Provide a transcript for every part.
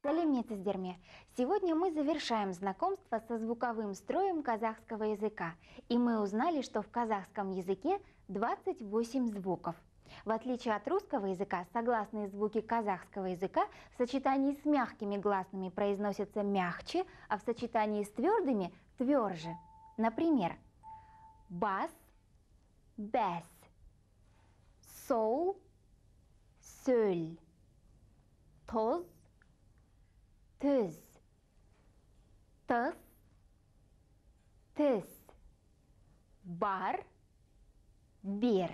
Сәлеметсіздер. Сегодня мы завершаем знакомство со звуковым строем казахского языка. И мы узнали, что в казахском языке 28 звуков. В отличие от русского языка, согласные звуки казахского языка в сочетании с мягкими гласными произносятся мягче, а в сочетании с твердыми – тверже. Например, бас, бәс, сол, сөл, тоз, түз, тыс, тіс, бар, бер.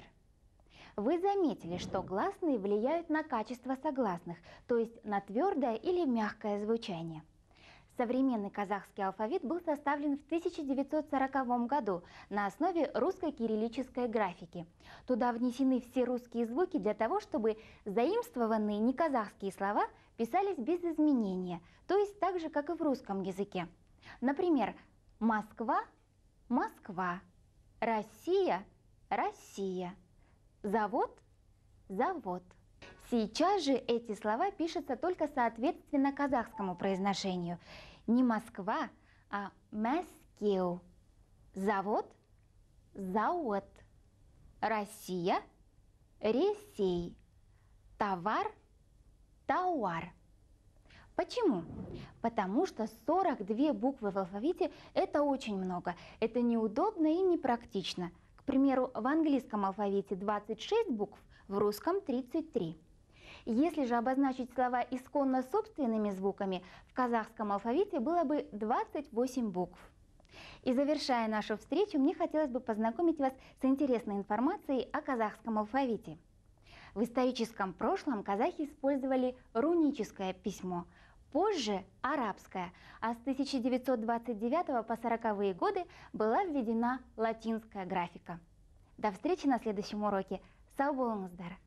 Вы заметили, что гласные влияют на качество согласных, то есть на твердое или мягкое звучание. Современный казахский алфавит был составлен в 1940 году на основе русской кириллической графики. Туда внесены все русские звуки для того, чтобы заимствованные неказахские слова писались без изменения, то есть так же, как и в русском языке. Например, Москва – Москва, Россия – Россия, завод – завод. Сейчас же эти слова пишутся только соответственно казахскому произношению. Не Москва, а Мәскеу. Завод – завод. Россия – Ресей. Товар – тауар. Почему? Потому что 42 буквы в алфавите – это очень много. Это неудобно и непрактично. К примеру, в английском алфавите 26 букв, в русском 33. Если же обозначить слова исконно собственными звуками, в казахском алфавите было бы 28 букв. И завершая нашу встречу, мне хотелось бы познакомить вас с интересной информацией о казахском алфавите. В историческом прошлом казахи использовали руническое письмо, позже арабское, а с 1929 по 40-е годы была введена латинская графика. До встречи на следующем уроке. Сау болыңыздар!